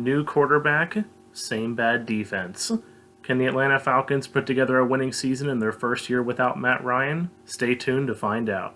New quarterback, same bad defense. Can the Atlanta Falcons put together a winning season in their first year without Matt Ryan? Stay tuned to find out.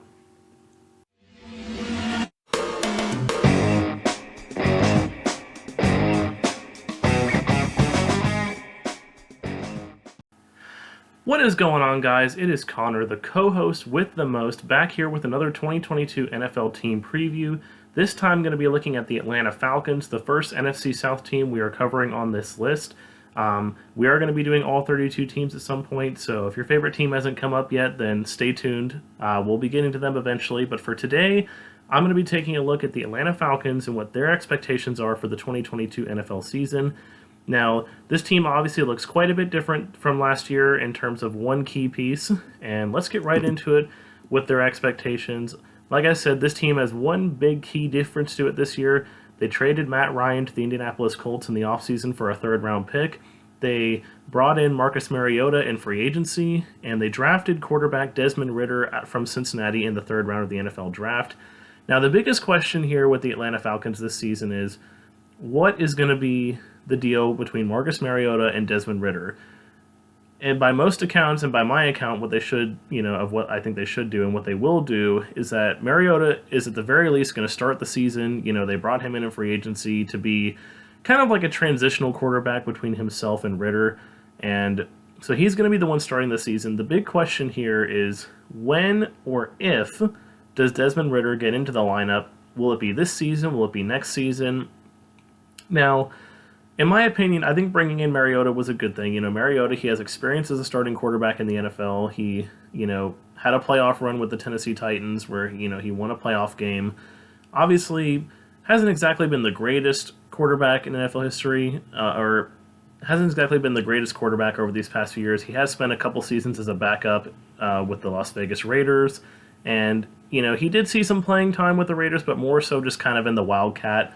What is going on, guys? It is Connor, the co-host with the most, back here with another 2022 NFL team preview. This time I'm going to be looking at the Atlanta Falcons, the first NFC South team we are covering on this list. We are going to be doing all 32 teams at some point, so if your favorite team hasn't come up yet, then stay tuned. We'll be getting to them eventually, but for today, I'm going to be taking a look at the Atlanta Falcons and what their expectations are for the 2022 NFL season. Now, this team obviously looks quite a bit different from last year in terms of one key piece, and let's get right into it with their expectations. Like I said, this team has one big key difference to it this year. They traded Matt Ryan to the Indianapolis Colts in the offseason for a third-round pick. They brought in Marcus Mariota in free agency, and they drafted quarterback Desmond Ridder from Cincinnati in the third round of the NFL draft. Now, the biggest question here with the Atlanta Falcons this season is, what is going to be the deal between Marcus Mariota and Desmond Ridder? And by most accounts, and by my account, what they should, of what I think they should do and what they will do is that Mariota is at the very least going to start the season. They brought him in free agency to be kind of like a transitional quarterback between himself and Ridder. And so he's going to be the one starting the season. The big question here is when or if does Desmond Ridder get into the lineup? Will it be this season? Will it be next season? Now, in my opinion, I think bringing in Mariota was a good thing. Mariota, he has experience as a starting quarterback in the NFL. He, had a playoff run with the Tennessee Titans where, he won a playoff game. Obviously, hasn't exactly been the greatest quarterback in NFL history, or hasn't exactly been the greatest quarterback over these past few years. He has spent a couple seasons as a backup with the Las Vegas Raiders. And, he did see some playing time with the Raiders, but more so just kind of in the Wildcat.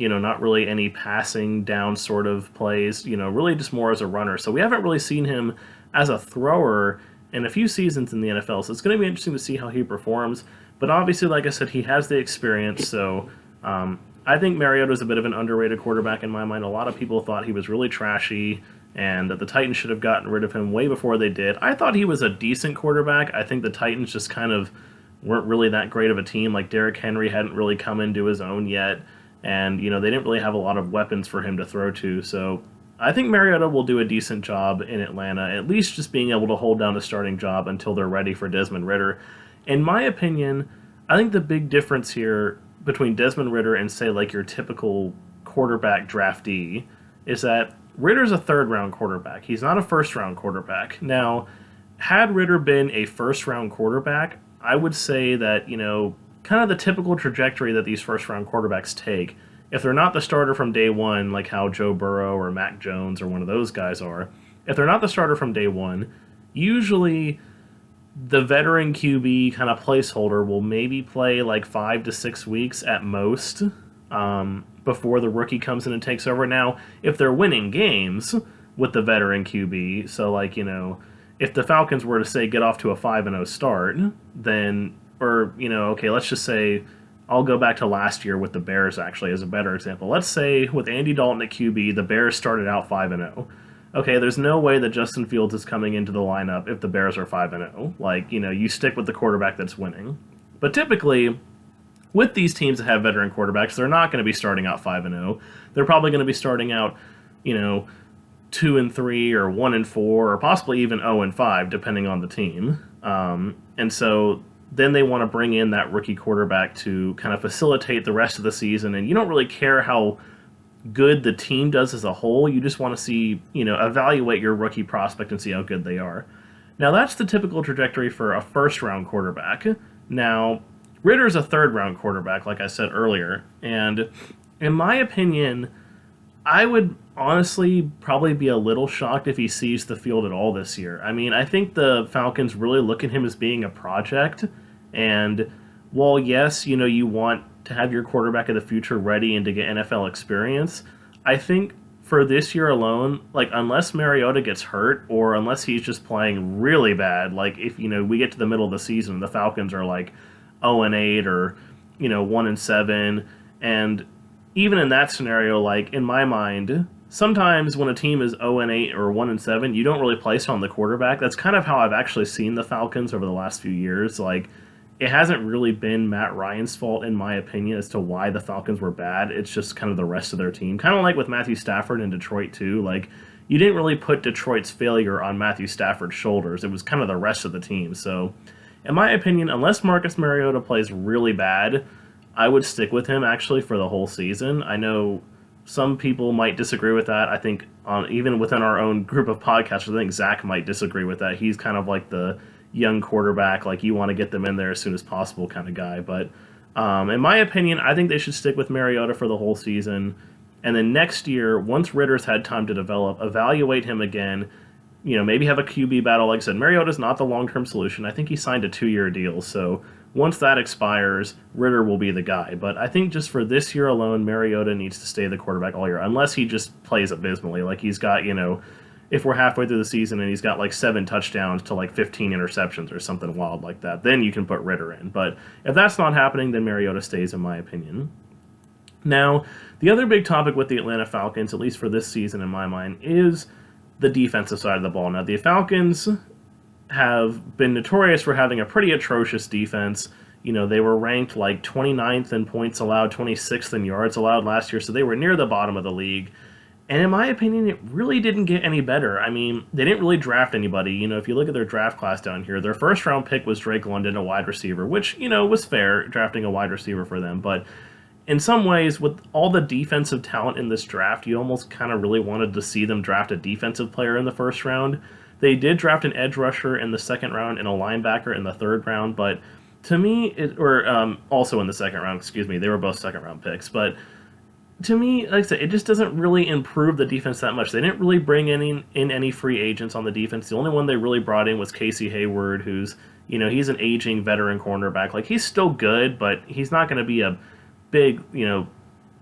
Not really any passing down sort of plays, really just more as a runner. So we haven't really seen him as a thrower in a few seasons in the NFL. So it's going to be interesting to see how he performs. But obviously, like I said, he has the experience. So I think Mariota is a bit of an underrated quarterback in my mind. A lot of people thought he was really trashy and that the Titans should have gotten rid of him way before they did. I thought he was a decent quarterback. I think the Titans just kind of weren't really that great of a team. Like Derrick Henry hadn't really come into his own yet. And, they didn't really have a lot of weapons for him to throw to. So I think Mariota will do a decent job in Atlanta, at least just being able to hold down the starting job until they're ready for Desmond Ridder. In my opinion, I think the big difference here between Desmond Ridder and, say, like your typical quarterback draftee is that Ridder's a third-round quarterback. He's not a first-round quarterback. Now, had Ridder been a first-round quarterback, I would say that, kind of the typical trajectory that these first-round quarterbacks take, if they're not the starter from day one, like how Joe Burrow or Mac Jones or one of those guys are, if they're not the starter from day one, usually the veteran QB kind of placeholder will maybe play like 5 to 6 weeks at most before the rookie comes in and takes over. Now, if they're winning games with the veteran QB, so like, if the Falcons were to say get off to a 5-0 start, then okay, let's just say I'll go back to last year with the Bears actually as a better example. Let's say with Andy Dalton at QB, the Bears started out 5-0. Okay, there's no way that Justin Fields is coming into the lineup if the Bears are 5-0. Like, you stick with the quarterback that's winning. But typically, with these teams that have veteran quarterbacks, they're not going to be starting out 5-0. They're probably going to be starting out, 2-3 or 1-4 or possibly even 0-5 depending on the team. And so then they want to bring in that rookie quarterback to kind of facilitate the rest of the season. And you don't really care how good the team does as a whole. You just want to see, evaluate your rookie prospect and see how good they are. Now, that's the typical trajectory for a first-round quarterback. Now, Ridder's a third-round quarterback, like I said earlier. And in my opinion, I would honestly probably be a little shocked if he sees the field at all this year. I mean, I think the Falcons really look at him as being a project. And while, yes, you want to have your quarterback of the future ready and to get NFL experience, I think for this year alone, like, unless Mariota gets hurt or unless he's just playing really bad, like if, we get to the middle of the season, the Falcons are like 0-8 or, 1-7, and even in that scenario, like, in my mind, sometimes when a team is 0-8 or 1-7, you don't really place on the quarterback. That's kind of how I've actually seen the Falcons over the last few years. Like, it hasn't really been Matt Ryan's fault, in my opinion, as to why the Falcons were bad. It's just kind of the rest of their team. Kind of like with Matthew Stafford in Detroit, too. Like, you didn't really put Detroit's failure on Matthew Stafford's shoulders. It was kind of the rest of the team. So, in my opinion, unless Marcus Mariota plays really bad, I would stick with him, actually, for the whole season. I know some people might disagree with that. I think even within our own group of podcasters, I think Zach might disagree with that. He's kind of like the young quarterback, like you want to get them in there as soon as possible kind of guy. But in my opinion, I think they should stick with Mariota for the whole season. And then next year, once Ritter's had time to develop, evaluate him again, maybe have a QB battle. Like I said, Mariota's not the long-term solution. I think he signed a 2-year deal. So once that expires, Ritter will be the guy. But I think just for this year alone, Mariota needs to stay the quarterback all year, unless he just plays abysmally. Like he's got, if we're halfway through the season and he's got like 7 touchdowns to like 15 interceptions or something wild like that, then you can put Ritter in. But if that's not happening, then Mariota stays, in my opinion. Now, the other big topic with the Atlanta Falcons, at least for this season in my mind, is the defensive side of the ball. Now, the Falcons have been notorious for having a pretty atrocious defense. They were ranked like 29th in points allowed, 26th in yards allowed last year, so they were near the bottom of the league. And in my opinion, it really didn't get any better. I mean, they didn't really draft anybody. If you look at their draft class down here, their first-round pick was Drake London, a wide receiver, which, was fair, drafting a wide receiver for them. But in some ways, with all the defensive talent in this draft, you almost kind of really wanted to see them draft a defensive player in the first round. They did draft an edge rusher in the second round and a linebacker in the third round, but to me, also in the second round, excuse me, they were both second-round picks, but to me, like I said, it just doesn't really improve the defense that much. They didn't really bring in any free agents on the defense. The only one they really brought in was Casey Hayward, who's, he's an aging veteran cornerback. Like, he's still good, but he's not going to be a big,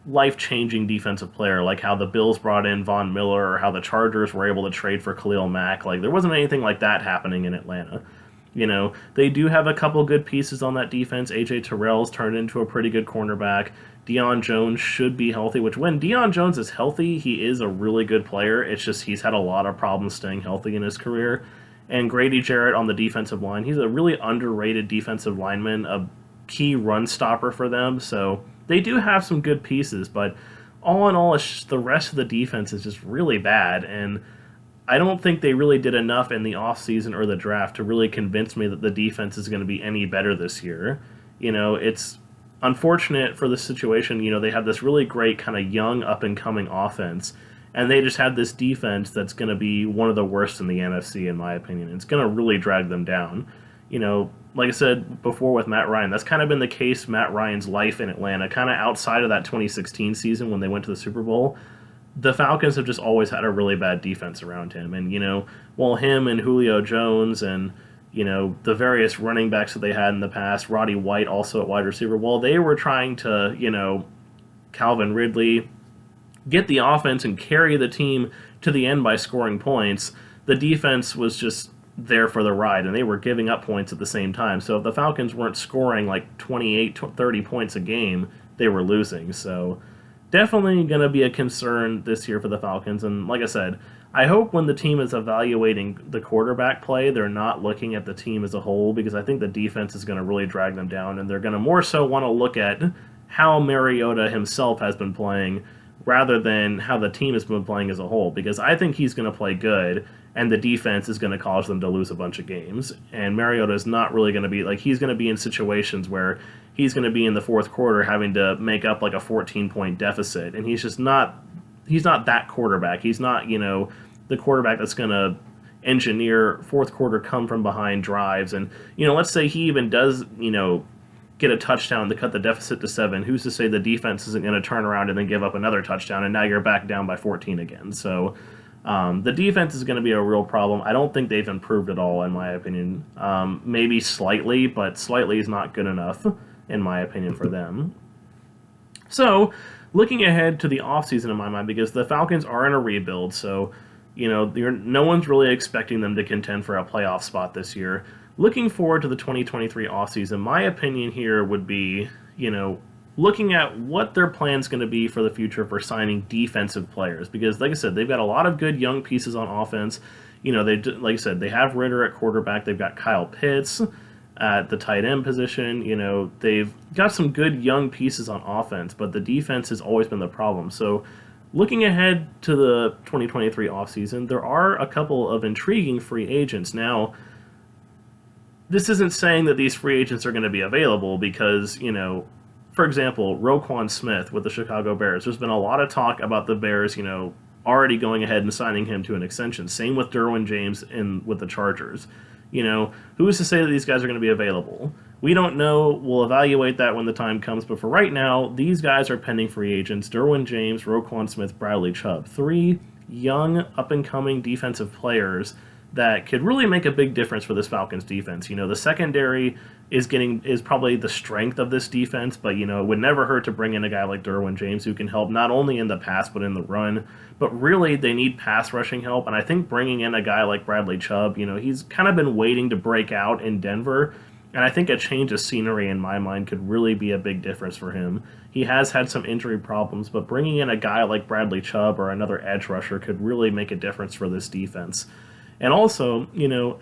life-changing defensive player like how the Bills brought in Von Miller or how the Chargers were able to trade for Khalil Mack. Like, there wasn't anything like that happening in Atlanta. They do have a couple good pieces on that defense. A.J. Terrell's turned into a pretty good cornerback. Deion Jones should be healthy, which when Deion Jones is healthy, he is a really good player. It's just he's had a lot of problems staying healthy in his career. And Grady Jarrett on the defensive line, he's a really underrated defensive lineman, a key run stopper for them. So they do have some good pieces, but all in all, it's just the rest of the defense is just really bad. And I don't think they really did enough in the offseason or the draft to really convince me that the defense is going to be any better this year. It's unfortunate for the situation. They have this really great kind of young up-and-coming offense, and they just had this defense that's going to be one of the worst in the NFC, in my opinion. It's going to really drag them down. Like I said before with Matt Ryan, that's kind of been the case Matt Ryan's life in Atlanta, kind of outside of that 2016 season when they went to the Super Bowl. The Falcons have just always had a really bad defense around him. And, while him and Julio Jones and, the various running backs that they had in the past, Roddy White also at wide receiver, while they were trying to, Calvin Ridley, get the offense and carry the team to the end by scoring points, the defense was just there for the ride, and they were giving up points at the same time. So if the Falcons weren't scoring like 28, 30 points a game, they were losing. So definitely going to be a concern this year for the Falcons. And like I said, I hope when the team is evaluating the quarterback play, they're not looking at the team as a whole, because I think the defense is going to really drag them down, and they're going to more so want to look at how Mariota himself has been playing rather than how the team has been playing as a whole, because I think he's going to play good, and the defense is going to cause them to lose a bunch of games. And Mariota is not really going to be, like, he's going to be in situations where he's going to be in the fourth quarter having to make up like a 14-point deficit, and he's not that quarterback. He's not, the quarterback that's going to engineer fourth quarter come from behind drives. And, let's say he even does, get a touchdown to cut the deficit to 7. Who's to say the defense isn't going to turn around and then give up another touchdown, and now you're back down by 14 again? So the defense is going to be a real problem. I don't think they've improved at all, in my opinion. Maybe slightly, but slightly is not good enough, in my opinion, for them. So, looking ahead to the offseason, in my mind, because the Falcons are in a rebuild, so, no one's really expecting them to contend for a playoff spot this year. Looking forward to the 2023 offseason, my opinion here would be, looking at what their plan's going to be for the future for signing defensive players. Because, like I said, they've got a lot of good young pieces on offense. Like I said, they have Ritter at quarterback. They've got Kyle Pitts at the tight end position. They've got some good young pieces on offense, but the defense has always been the problem. So, looking ahead to the 2023 offseason, there are a couple of intriguing free agents. Now, this isn't saying that these free agents are going to be available because, for example, Roquan Smith with the Chicago Bears. There's been a lot of talk about the Bears, already going ahead and signing him to an extension. Same with Derwin James with the Chargers. Who's to say that these guys are going to be available? We don't know. We'll evaluate that when the time comes. But for right now, these guys are pending free agents. Derwin James, Roquan Smith, Bradley Chubb. 3 young, up-and-coming defensive players that could really make a big difference for this Falcons defense. The secondary is probably the strength of this defense, but it would never hurt to bring in a guy like Derwin James who can help not only in the pass but in the run. But really, they need pass rushing help, and I think bringing in a guy like Bradley Chubb, he's kind of been waiting to break out in Denver, and I think a change of scenery in my mind could really be a big difference for him. He has had some injury problems, but bringing in a guy like Bradley Chubb or another edge rusher could really make a difference for this defense. And also,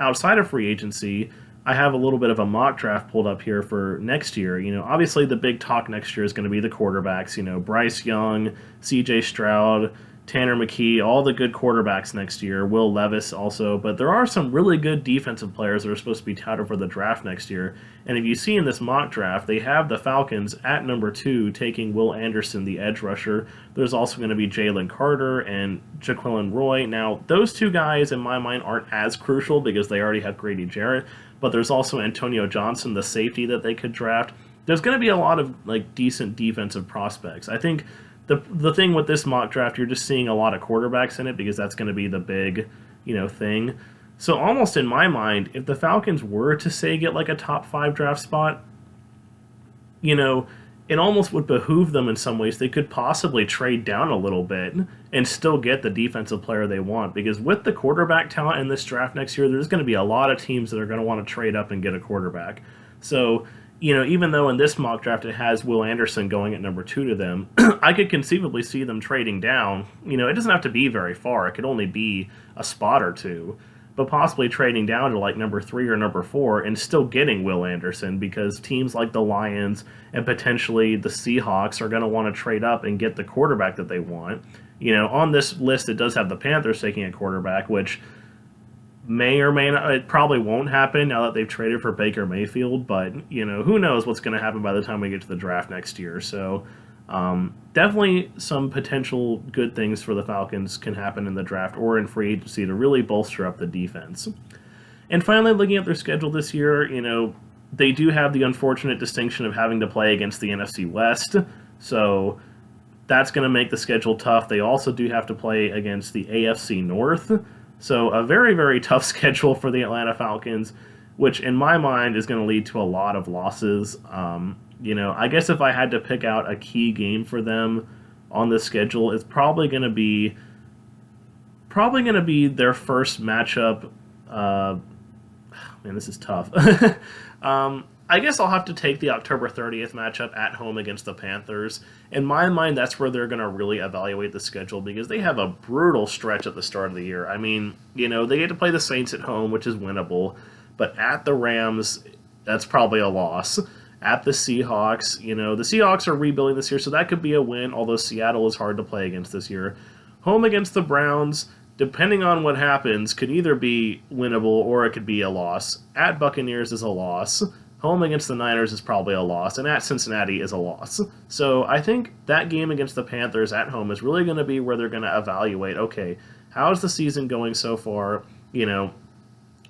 outside of free agency, I have a little bit of a mock draft pulled up here for next year. Obviously the big talk next year is going to be the quarterbacks. Bryce Young, C.J. Stroud, Tanner McKee, all the good quarterbacks next year. Will Levis also. But there are some really good defensive players that are supposed to be touted for the draft next year. And if you see in this mock draft, they have the Falcons at number 2 taking Will Anderson, the edge rusher. There's also going to be Jalen Carter and Jaquelin Roy. Now, those 2 guys, in my mind, aren't as crucial because they already have Grady Jarrett. But there's also Antonio Johnson, the safety that they could draft. There's going to be a lot of decent defensive prospects. I think the thing with this mock draft, you're just seeing a lot of quarterbacks in it because that's going to be the big, thing. So almost in my mind, if the Falcons were to, say, get a top 5 draft spot, it almost would behoove them in some ways. They could possibly trade down a little bit and still get the defensive player they want. Because with the quarterback talent in this draft next year, there's going to be a lot of teams that are going to want to trade up and get a quarterback. So, even though in this mock draft it has Will Anderson going at number 2 to them, I could conceivably see them trading down. It doesn't have to be very far. It could only be a spot or 2. But possibly trading down to number 3 or number 4 and still getting Will Anderson because teams like the Lions and potentially the Seahawks are going to want to trade up and get the quarterback that they want. On this list it does have the Panthers taking a quarterback, which may or may not, it probably won't happen now that they've traded for Baker Mayfield, but, who knows what's going to happen by the time we get to the draft next year. So, definitely some potential good things for the Falcons can happen in the draft or in free agency to really bolster up the defense. And finally, looking at their schedule this year, they do have the unfortunate distinction of having to play against the NFC West, so that's going to make the schedule tough. They also do have to play against the AFC North, so a very, very tough schedule for the Atlanta Falcons, which in my mind is going to lead to a lot of losses. I guess if I had to pick out a key game for them on the schedule, it's probably going to be their first matchup. Man, this is tough. I guess I'll have to take the October 30th matchup at home against the Panthers. In my mind, that's where they're going to really evaluate the schedule because they have a brutal stretch at the start of the year. I mean, they get to play the Saints at home, which is winnable, but at the Rams, that's probably a loss. At the Seahawks, the Seahawks are rebuilding this year, so that could be a win, although Seattle is hard to play against this year. Home against the Browns, depending on what happens, could either be winnable or it could be a loss. At Buccaneers is a loss. Home against the Niners is probably a loss, and at Cincinnati is a loss. So I think that game against the Panthers at home is really going to be where they're going to evaluate, okay, how's the season going so far?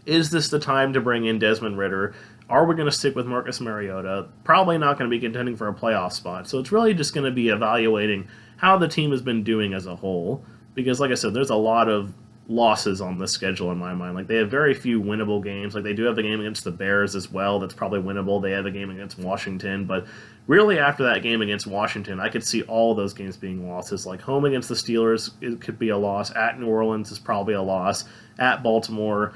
Is this the time to bring in Desmond Ridder? Are we going to stick with Marcus Mariota? Probably not going to be contending for a playoff spot. So it's really just going to be evaluating how the team has been doing as a whole. Because, like I said, there's a lot of losses on the schedule in my mind. They have very few winnable games. They do have the game against the Bears as well. That's probably winnable. They have a game against Washington. But really, after that game against Washington, I could see all those games being losses. Home against the Steelers, it could be a loss. At New Orleans is probably a loss. At Baltimore,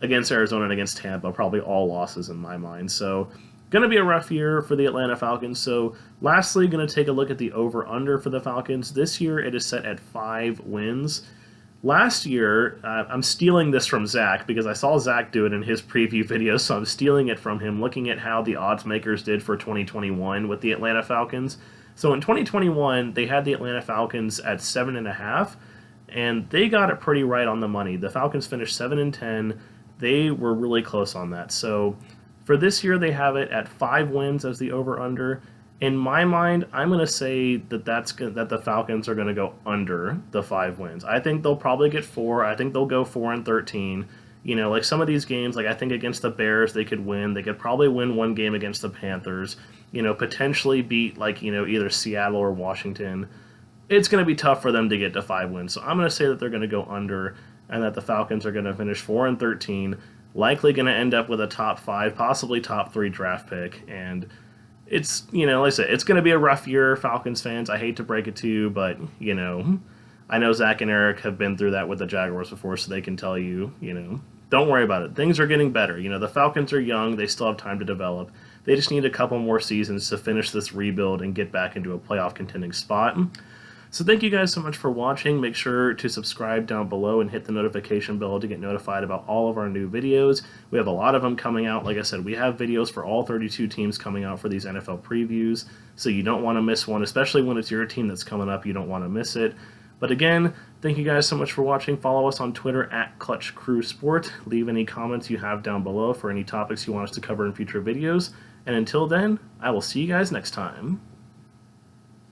against Arizona and against Tampa, probably all losses in my mind. So Going to be a rough year for the Atlanta Falcons. So lastly, going to take a look at the over-under for the Falcons. This year it is set at 5 wins. Last year, I'm stealing this from Zach because I saw Zach do it in his preview video, so I'm stealing it from him, looking at how the odds makers did for 2021 with the Atlanta Falcons. So in 2021, they had the Atlanta Falcons at 7.5, and they got it pretty right on the money. The Falcons finished 7-10. They were really close on that. So for this year, they have it at 5 wins as the over-under. In my mind, I'm going to say that that the Falcons are going to go under the 5 wins. I think they'll probably get 4. I think they'll go 4-13. You know, like some of these games, like I think against the Bears, they could win. They could probably win one game against the Panthers. You know, potentially beat, like, you know, either Seattle or Washington. It's going to be tough for them to get to 5 wins. So I'm going to say that they're going to go under and that the Falcons are going to finish 4-13. Likely going to end up with a top 5, possibly top 3 draft pick. And it's, you know, like I said, it's going to be a rough year, Falcons fans. I hate to break it to you, but, you know, I know Zach and Eric have been through that with the Jaguars before, so they can tell you, you know, don't worry about it. Things are getting better. You know, the Falcons are young. They still have time to develop. They just need a couple more seasons to finish this rebuild and get back into a playoff contending spot. So thank you guys so much for watching. Make sure to subscribe down below and hit the notification bell to get notified about all of our new videos. We have a lot of them coming out. Like I said, we have videos for all 32 teams coming out for these NFL previews, so you don't want to miss one, especially when it's your team that's coming up. You don't want to miss it. But again, thank you guys so much for watching. Follow us on Twitter at Clutch Crew Sport. Leave any comments you have down below for any topics you want us to cover in future videos. And until then, I will see you guys next time.